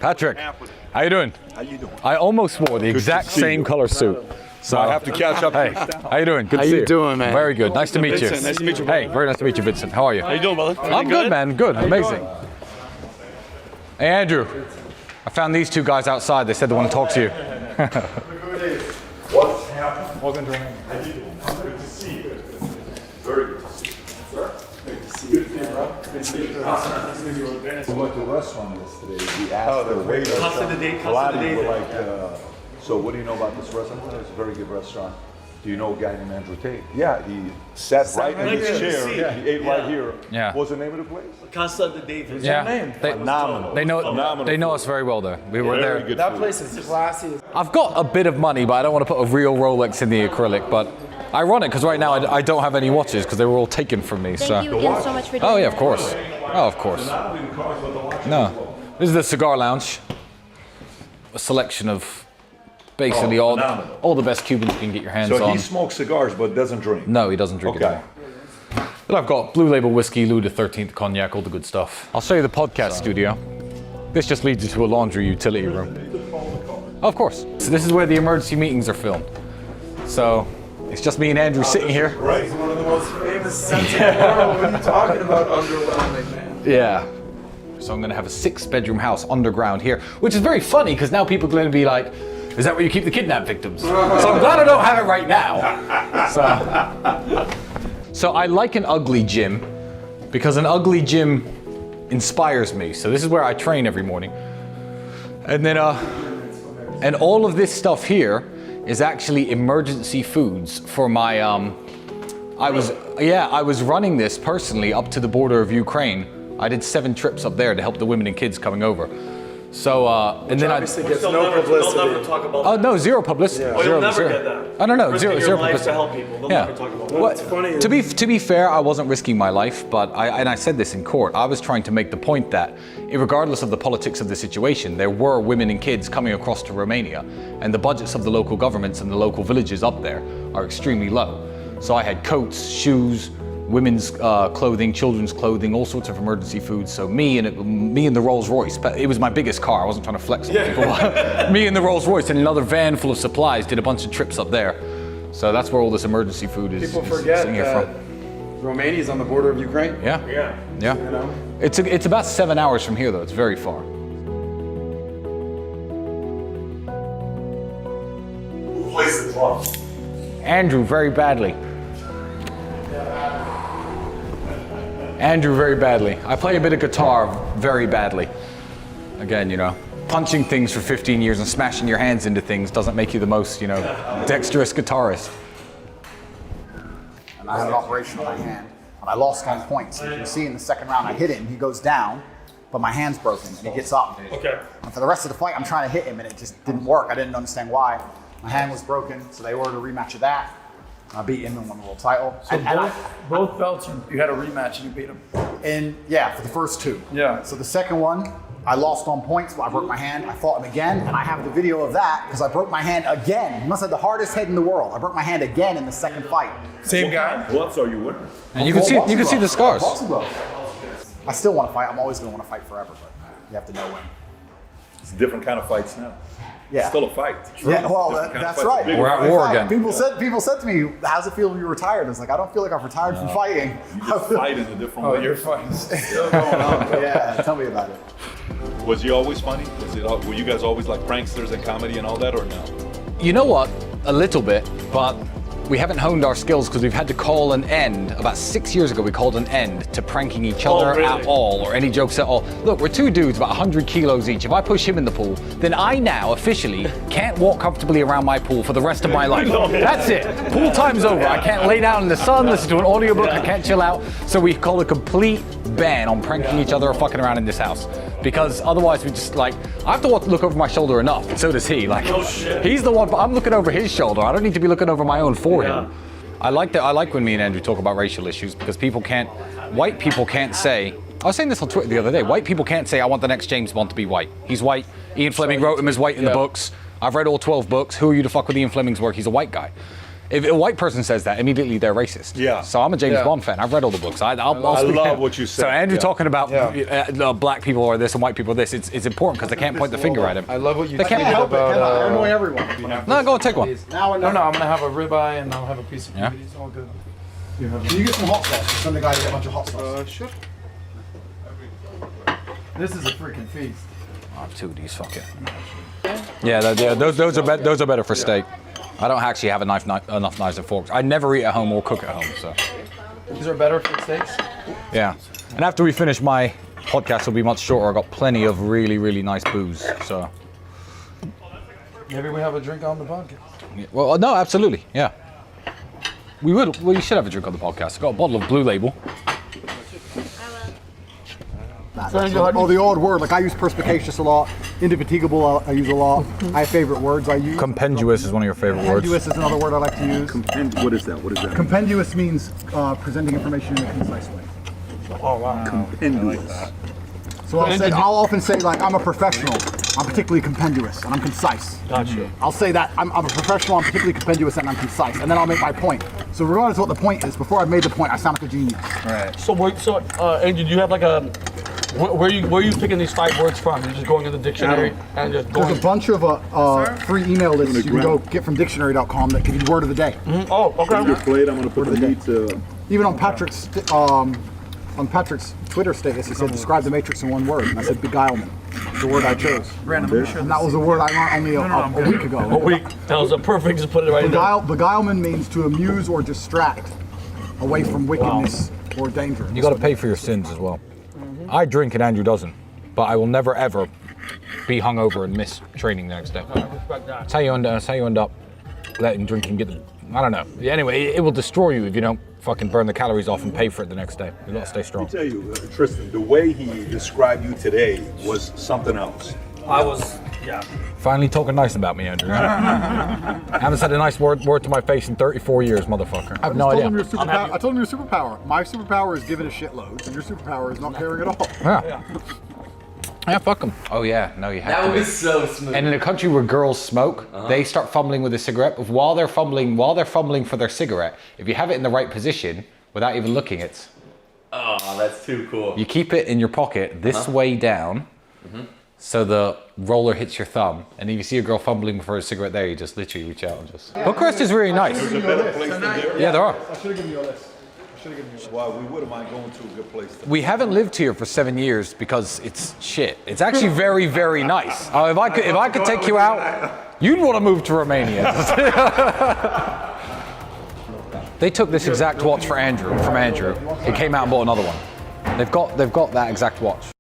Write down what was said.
Patrick, how you doing? How you doing? I almost wore the exact same color suit. So I have to catch up. Hey, how you doing? Good to see you. How you doing, man? Very good. Nice to meet you. Vincent, nice to meet you, Hey, very nice to meet you, Vincent. How are you? How you doing, brother? I'm good, man. Good. Amazing. Hey, Andrew. I found these two guys outside. They said they want to talk to you. What's happening? Welcome to Romania. How you doing? Good to see you. Very good to see you. Sir? Good to see you. Good to see you, bro. Good to see you. We went to a restaurant yesterday. We asked the waiter. Casa de Date, A lot Casa of de people Date. like, so what do you know about this restaurant? It's a very good restaurant. Do you know a guy named Andrew Tate? Yeah, he sat right in his chair. He ate right here. Yeah. What's the name of the place? Casa de Date. Yeah. Phenomenal. They know Phenomenal us very well there. We were Very there. good That food. place is classy. I've got a bit of money, but I don't want to put a real Rolex in the acrylic. But ironic, because right now I don't have any watches because they were all taken from me. Thank you again so much for doing Oh yeah, of that. course. Oh, of course. No, this is the cigar lounge. A selection of basically all the best Cubans you can get your hands So on. he smokes cigars but doesn't drink. No, he doesn't drink it Okay. anymore. But I've got Blue Label whiskey, Louis XIII cognac, all the good stuff. I'll show you the podcast studio. This just leads you to a laundry utility room. Of course. So this is where the emergency meetings are filmed. So it's just me and Andrew sitting here. Right. One of the most famous sets in the world. What are you talking about? Underwhelming, man. Yeah. So I'm gonna have a 6-bedroom house underground here, which is very funny because now people are gonna be like, is that where you keep the kidnap victims? So I'm glad I don't have it right now. So I like an ugly gym because an ugly gym inspires me. So this is where I train every morning. And then, and all of this stuff here is actually emergency foods for my, I was running this personally up to the border of Ukraine. I did 7 trips up there to help the women and kids coming over. So, and then Obviously gets They'll no never publicity. talk about oh no, zero publicity. Oh, Zero, you'll never zero. get that. I don't know, Risking zero your life publicity. to help people. They'll Yeah. never talk about Well, What's funny is- to be fair, I wasn't risking my life, but I said this in court. I was trying to make the point that, regardless of the politics of the situation, there were women and kids coming across to Romania, and the budgets of the local governments and the local villages up there are extremely low. So I had coats, shoes, women's clothing, children's clothing, all sorts of emergency foods. So me and the Rolls Royce, but it was my biggest car. I wasn't trying to flex on people. Me and the Rolls Royce and another van full of supplies did a bunch of trips up there. So that's where all this emergency food is, People is forget sitting here that from. Romania's on the border of Ukraine. Yeah. Yeah. Yeah. You know? It's about 7 hours from here though. It's very far. Who plays the drums? Andrew very badly. Andrew very badly. I play a bit of guitar very badly. Again, you know, punching things for 15 years and smashing your hands into things doesn't make you the most, you know, dexterous guitarist. And I had an operation on my hand, and I lost on points. You can see in the second round, I hit him, he goes down, but my hand's broken, and he gets up. Okay. And for the rest of the fight, I'm trying to hit him, and it just didn't work. I didn't understand why. My hand was broken, so they ordered a rematch of that. I beat him and won the world title. So both belts, you had a rematch and you beat him. And yeah, for the first 2. Yeah. So the second one, I lost on points, but I broke my hand. I fought him again, and I have the video of that because I broke my hand again. He must have the hardest head in the world. I broke my hand again in the second fight. Same guy. Gloves are you wearing? And you can see the scars. Boxing glove. I still want to fight. I'm always going to want to fight forever, but you have to know when. It's a different kind of fights now. Yeah. Still a fight. Yeah, well, Different kind of that's fight. right. We're at war again. People said to me, "How's it feel when you're retired?" I was like, "I don't feel like I've retired from fighting." You just fight in a different Oh, way. you're fighting still going on. Yeah, tell me about it. Was you always funny? Were you guys always like pranksters and comedy and all that, or no? You know what? A little bit, but we haven't honed our skills because we've had to call an end. About 6 years ago, we called an end to pranking each other really? at all or any jokes at all. Look, we're 2 dudes, about 100 kilos each. If I push him in the pool, then I now officially can't walk comfortably around my pool for the rest of my life. That's it. Pool time's over. I can't lay down in the sun, listen to an audiobook. I can't chill out. So we call a complete ban on pranking each other or fucking around in this house. Because otherwise we just like, I have to look over my shoulder enough, and so does he. Like, he's the one, but I'm looking over his shoulder. I don't need to be looking over my own for him. I like when me and Andrew talk about racial issues because white people can't say, I was saying this on Twitter the other day, white people can't say, I want the next James Bond to be white. He's white. Ian Fleming wrote him as white in the books. I've read all 12 books. Who are you to fuck with Ian Fleming's work? He's a white guy. If a white person says that, immediately they're racist. Yeah. So I'm a James Yeah. Bond fan. I've read all the books. I'll I speak love him. what you said. So Andrew Yeah. talking about Yeah. black people are this and white people are this. It's important because they can't point the finger at him. I love what you They can't tweeted help I about. annoy everyone. No, go and take one. Now and No, I'm gonna have a ribeye and I'll have a piece of Yeah. meat. It's all good. Can you get some hot sauce? Send the guy to get a bunch of hot sauce. Sure. This is a freaking feast. I'll have two of these. Fuck it. Yeah, those are better for steak. I don't actually have enough knives and forks. I never eat at home or cook at home. So These are better for steaks. yeah. And after we finish, my podcast will be much shorter. I got plenty of really nice booze. So Maybe we have a drink on the podcast. yeah, well, no, absolutely, yeah. We should have a drink on the podcast. I got a bottle of Blue Label. Oh, the old word. Like I use perspicacious a lot. Indefatigable I use a lot. I have favorite words I use. Compendious is one of your favorite words. Compendious is another word I like to use. What is that? What is that? Compendious means presenting information in a concise way. Oh wow. Compendious. So I'll often say like I'm a professional. I'm particularly compendious and I'm concise. Gotcha. I'll say that I'm a professional. I'm particularly compendious and I'm concise, and then I'll make my point. So regardless of what the point is, before I've made the point, I sound like a genius. Right. So, Andrew, do you have like a where are you picking these 5 words from? You're just going in the dictionary and just There's going. a bunch of free email lists you can go get from dictionary.com that give you word of the day. Oh, okay. Plate. I'm gonna put the meat. Even on Patrick's Twitter status, he said describe the Matrix in one word, and I said beguilement. The word I chose. Random. And that was a word I learned only a week ago. A week. That was a perfect. Just put it right in there. Beguilement means to amuse or distract away from wickedness or danger. You got to pay for your sins as well. I drink and Andrew doesn't, but I will never ever be hungover and miss training the next day. That's how you end up letting drinking get the. I don't know. Anyway, it will destroy you if you don't fucking burn the calories off and pay for it the next day. You gotta stay strong. I'll tell you, Tristan, the way he described you today was something else. I was, yeah. Finally talking nice about me, Andrew. I haven't said a nice word to my face in 34 years, motherfucker. I have no idea. I told him your superpower. My superpower is giving a shitload, and your superpower is not caring at all. Yeah. Yeah, fuck them. Oh yeah, no, you have to. That was so smooth. And in a country where girls smoke, they start fumbling with a cigarette. While they're fumbling for their cigarette, if you have it in the right position, without even looking, it's. Oh, that's too cool. You keep it in your pocket this way down, so the roller hits your thumb, and if you see a girl fumbling for a cigarette there, you just literally reach out and just. Hillcrest is really nice. There's a better place than there. Yeah, there are. I should have given you a list. Well, we wouldn't mind going to a good place. We haven't lived here for 7 years because it's shit. It's actually very nice. If I could take you out, you'd want to move to Romania. They took this exact watch from Andrew. He came out and bought another one. They've got that exact watch.